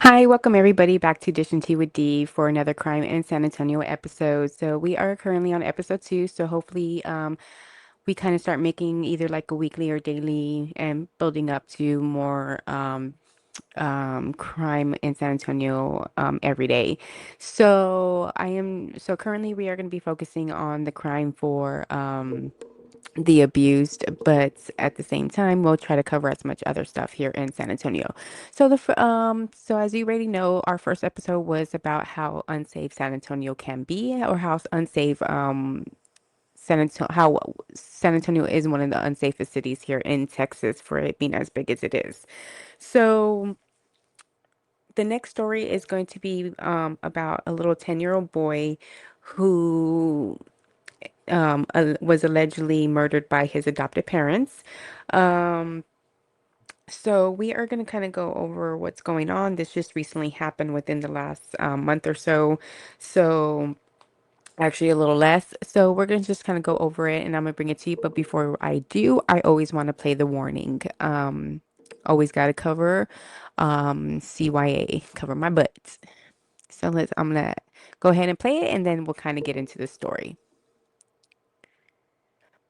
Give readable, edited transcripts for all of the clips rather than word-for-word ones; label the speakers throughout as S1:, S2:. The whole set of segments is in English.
S1: Hi, welcome everybody back to Dish and Tea with D for another Crime in San Antonio episode. So we are currently on episode 2. So hopefully, we kind of start making either like a weekly or daily and building up to more crime in San Antonio every day. So currently we are going to be focusing on the crime for the abused, but at the same time, we'll try to cover as much other stuff here in San Antonio. So as you already know, our first episode was about how unsafe San Antonio can be, or how unsafe how San Antonio is one of the unsafest cities here in Texas for it being as big as it is. So the next story is going to be about a little 10-year-old boy who was allegedly murdered by his adopted parents. Um, so we are going to kind of go over what's going on. This just recently happened within the last month or so. So actually a little less. So we're going to just kind of go over it and I'm going to bring it to you. But before I do, I always want to play the warning. Always got to cover CYA, cover my butt. So I'm going to go ahead and play it and then we'll kind of get into the story.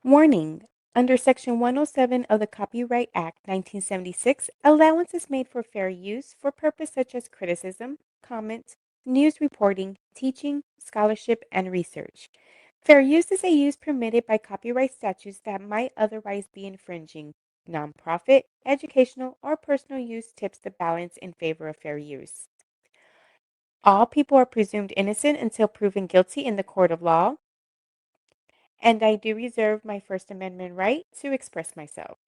S1: Warning: under Section 107 of the Copyright Act, 1976, allowance is made for fair use for purposes such as criticism, comment, news reporting, teaching, scholarship, and research. Fair use is a use permitted by copyright statutes that might otherwise be infringing. Nonprofit, educational, or personal use tips the balance in favor of fair use. All people are presumed innocent until proven guilty in the court of law. And I do reserve my First Amendment right to express myself.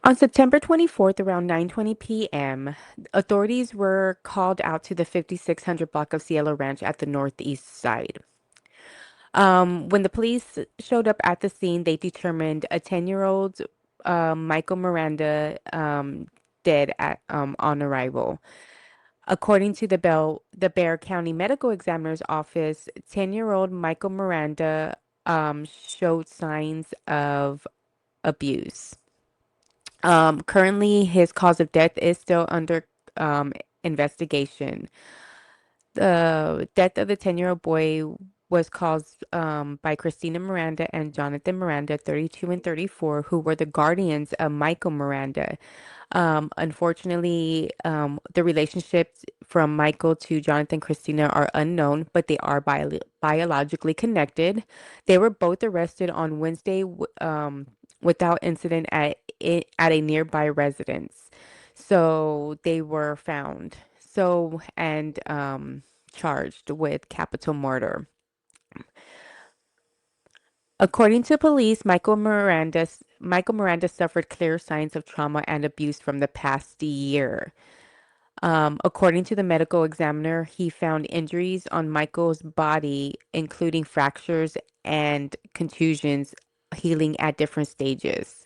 S1: On September 24th, around 9:20 p.m., authorities were called out to the 5600 block of Cielo Ranch at the northeast side. When the police showed up at the scene, they determined a 10-year-old Michael Miranda dead on arrival. According to the Bexar County Medical Examiner's Office, 10-year-old Michael Miranda showed signs of abuse. Currently, his cause of death is still under investigation. The death of the 10-year-old boy was caused by Christina Miranda and Jonathan Miranda, 32 and 34, who were the guardians of Michael Miranda. Unfortunately, the relationships from Michael to Jonathan Christina are unknown, but they are biologically connected. They were both arrested on Wednesday without incident at a nearby residence. So they were found. And charged with capital murder. According to police, Michael Miranda suffered clear signs of trauma and abuse from the past year. According to the medical examiner, he found injuries on Michael's body, including fractures and contusions, healing at different stages.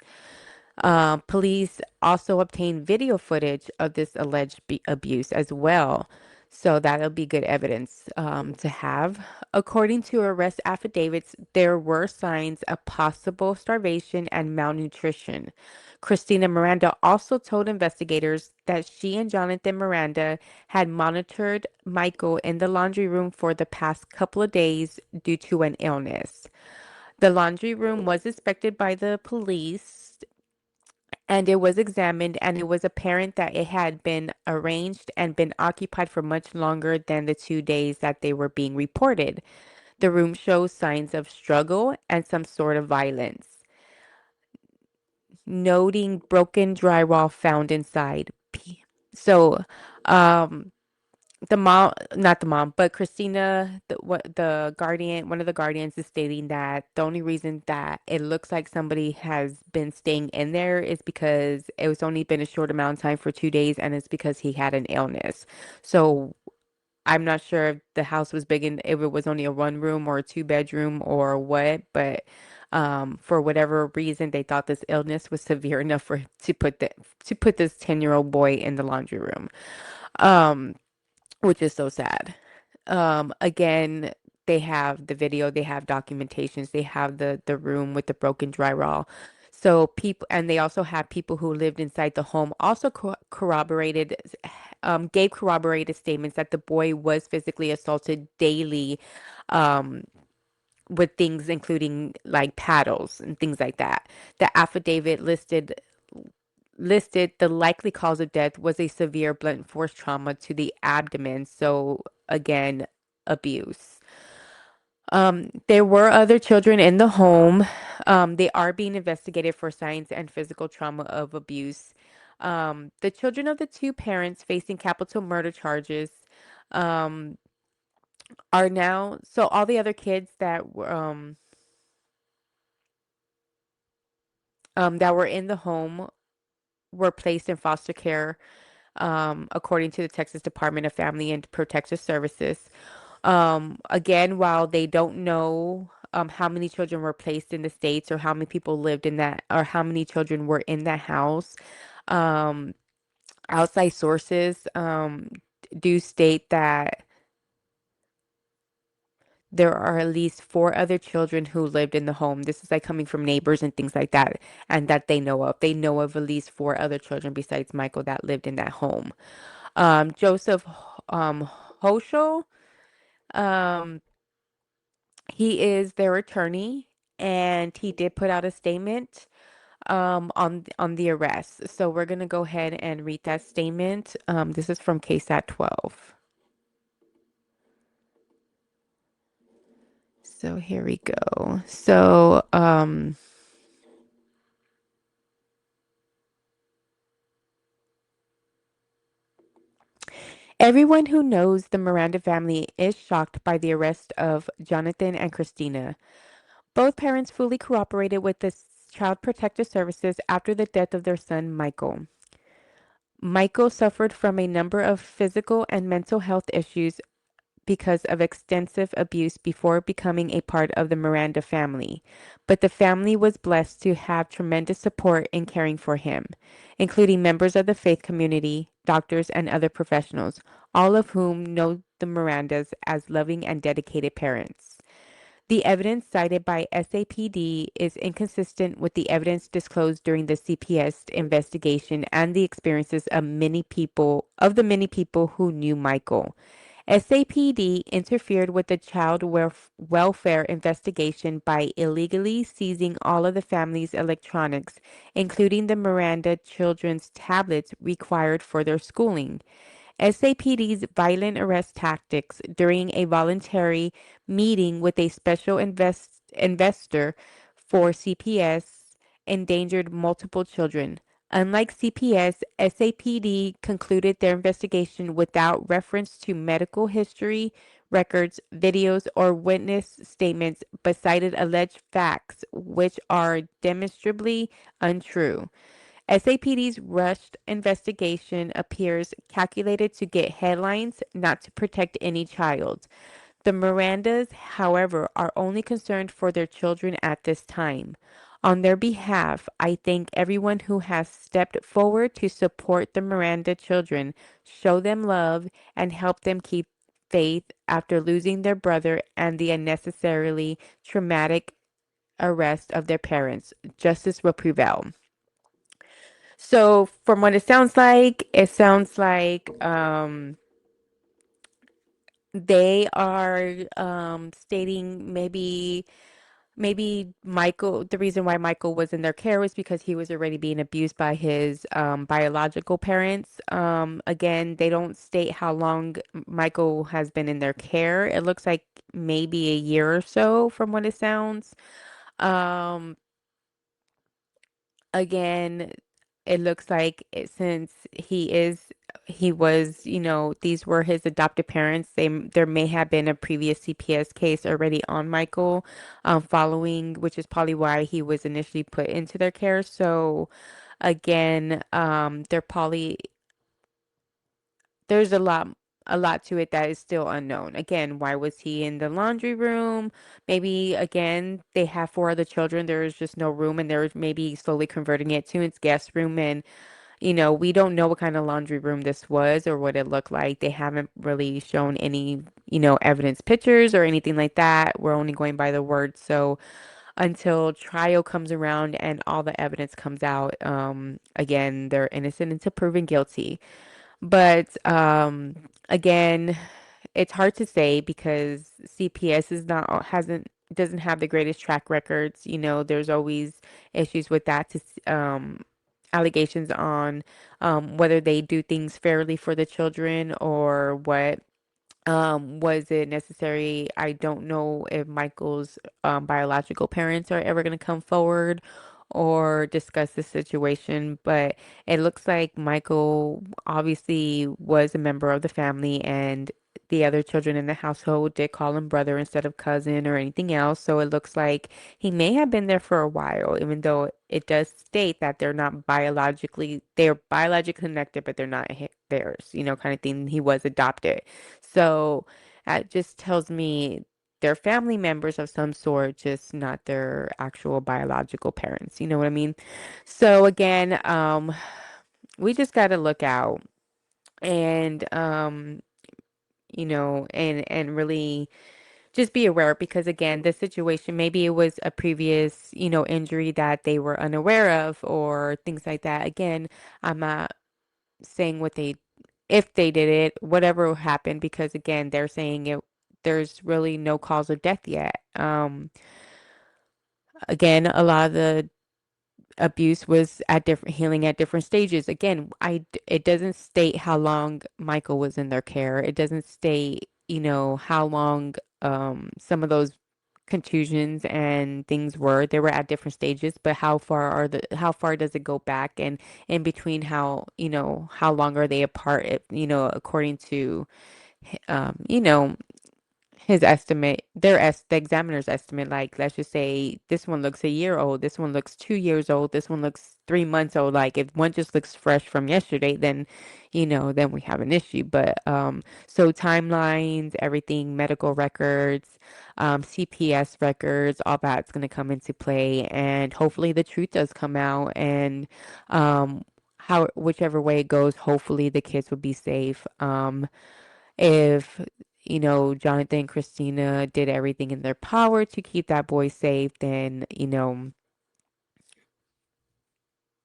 S1: Police also obtained video footage of this alleged abuse as well. So that'll be good evidence to have. According to arrest affidavits, there were signs of possible starvation and malnutrition. Christina Miranda also told investigators that she and Jonathan Miranda had monitored Michael in the laundry room for the past couple of days due to an illness. The laundry room was inspected by the police and it was examined, and it was apparent that it had been arranged and been occupied for much longer than the 2 days that they were being reported. The room shows signs of struggle and some sort of violence, noting broken drywall found inside. So, um, the mom, not the mom, but Christina, the guardian, one of the guardians is stating that the only reason that it looks like somebody has been staying in there is because it was only been a short amount of time for 2 days, and it's because he had an illness. So I'm not sure if the house was big and if it was only a one room or a two bedroom or what, but for whatever reason, they thought this illness was severe enough for to put this 10-year-old boy in the laundry room. Um, which is so sad. Again, they have the video, they have documentations, they have the room with the broken drywall. So people, and they also have people who lived inside the home also corroborated, gave corroborated statements that the boy was physically assaulted daily, um, with things including like paddles and things like that. The affidavit listed the likely cause of death was a severe blunt force trauma to the abdomen. So again, abuse. There were other children in the home. They are being investigated for signs and physical trauma of abuse. The children of the two parents facing capital murder charges um, are now, so all the other kids that were in the home were placed in foster care, according to the Texas Department of Family and Protective Services. Again, while they don't know how many children were placed in the states or how many people lived in that or how many children were in that house, um, outside sources do state that there are at least four other children who lived in the home. This is like coming from neighbors and things like that, and that they know of. They know of at least four other children besides Michael that lived in that home. Joseph Hoschel, um, he is their attorney, and he did put out a statement on the arrest. So we're gonna go ahead and read that statement. This is from KSAT 12. So here we go. So everyone who knows the Miranda family is shocked by the arrest of Jonathan and Christina. Both parents fully cooperated with the Child Protective Services after the death of their son, Michael. Michael suffered from a number of physical and mental health issues because of extensive abuse before becoming a part of the Miranda family, but the family was blessed to have tremendous support in caring for him, including members of the faith community, doctors, and other professionals, all of whom know the Mirandas as loving and dedicated parents. The evidence cited by SAPD is inconsistent with the evidence disclosed during the CPS investigation and the experiences of the many people who knew Michael. SAPD interfered with the child welfare investigation by illegally seizing all of the family's electronics, including the Miranda children's tablets required for their schooling. SAPD's violent arrest tactics during a voluntary meeting with a special investor for CPS endangered multiple children. Unlike CPS, SAPD concluded their investigation without reference to medical history, records, videos, or witness statements, but cited alleged facts which are demonstrably untrue. SAPD's rushed investigation appears calculated to get headlines, not to protect any child. The Mirandas, however, are only concerned for their children at this time. On their behalf, I thank everyone who has stepped forward to support the Miranda children, show them love, and help them keep faith after losing their brother and the unnecessarily traumatic arrest of their parents. Justice will prevail. So from what it sounds like they are stating maybe Michael, the reason why Michael was in their care was because he was already being abused by his biological parents. Again, they don't state how long Michael has been in their care. It looks like maybe a year or so from what it sounds. Um, Again, it looks like since he was, these were his adopted parents. There may have been a previous CPS case already on Michael, following, which is probably why he was initially put into their care. So again, they're probably there's a lot to it that is still unknown. Again, why was he in the laundry room? Maybe again, they have four other children. There is just no room, and they're maybe slowly converting it to its guest room, and We don't know what kind of laundry room this was or what it looked like. They haven't really shown any, evidence pictures or anything like that. We're only going by the word. So until trial comes around and all the evidence comes out, again, they're innocent until proven guilty. But again, it's hard to say because CPS is not hasn't doesn't have the greatest track records. There's always issues with that allegations on whether they do things fairly for the children or what. Was it necessary? I don't know if Michael's biological parents are ever going to come forward or discuss the situation, but it looks like Michael obviously was a member of the family and the other children in the household did call him brother instead of cousin or anything else. So it looks like he may have been there for a while, even though it does state that they're biologically connected, but they're not theirs, kind of thing. He was adopted. So that just tells me they're family members of some sort, just not their actual biological parents. You know what I mean? So again, we just got to look out and and really just be aware because again, the situation maybe it was a previous, injury that they were unaware of or things like that. Again, I'm not saying what they if they did it, whatever happened, because again, they're saying there's really no cause of death yet. Again, a lot of the abuse was at different healing at different stages. Again, it doesn't state how long Michael was in their care. It doesn't state, how long some of those contusions and things were. They were at different stages, but how far does it go back and in between how long are they apart, according to um, you know, his estimate, the examiner's estimate, like let's just say this one looks a year old, this one looks 2 years old, this one looks 3 months old. Like if one just looks fresh from yesterday, then then we have an issue. But so timelines, everything, medical records, CPS records, all that's going to come into play, and hopefully the truth does come out, and how whichever way it goes, hopefully the kids will be safe. If Jonathan and Christina did everything in their power to keep that boy safe, then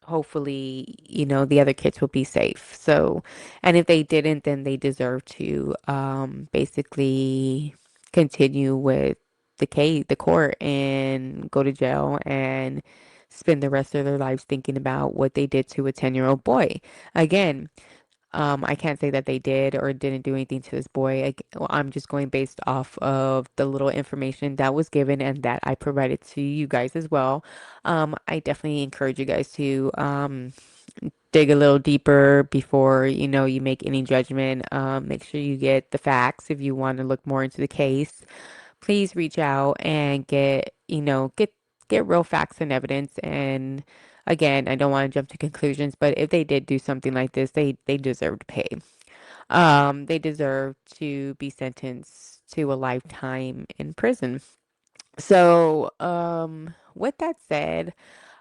S1: hopefully the other kids will be safe. So, and if they didn't, then they deserve to basically continue with the court and go to jail and spend the rest of their lives thinking about what they did to a 10-year-old boy. Again, I can't say that they did or didn't do anything to this boy. Well, I'm just going based off of the little information that was given and that I provided to you guys as well. I definitely encourage you guys to dig a little deeper before you make any judgment. Make sure you get the facts if you want to look more into the case. Please reach out and get real facts and evidence. And again, I don't want to jump to conclusions, but if they did do something like this, they deserve to pay. They deserve to be sentenced to a lifetime in prison. So, with that said,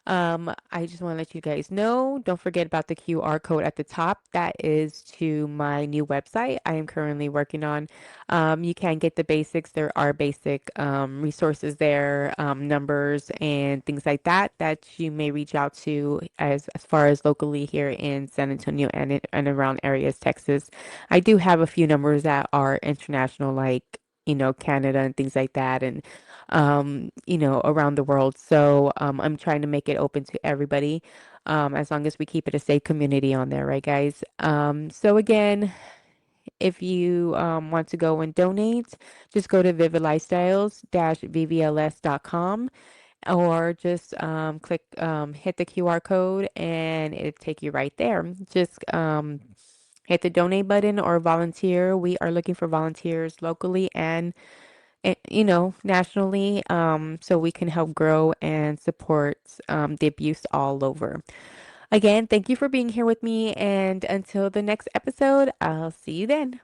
S1: I just want to let you guys know, don't forget about the QR code at the top. That is to my new website I am currently working on. You can get the basics. There are basic resources there, numbers and things like that you may reach out to as far as locally here in San Antonio and around areas, Texas. I do have a few numbers that are international, like Canada and things like that, and around the world. So I'm trying to make it open to everybody, as long as we keep it a safe community on there, right, guys? So again, if you want to go and donate, just go to vividlifestyles-vvls.com or just hit the QR code and it'll take you right there. Just hit the donate button or volunteer. We are looking for volunteers locally and nationally, so we can help grow and support the abuse all over. Again, thank you for being here with me, and until the next episode, I'll see you then.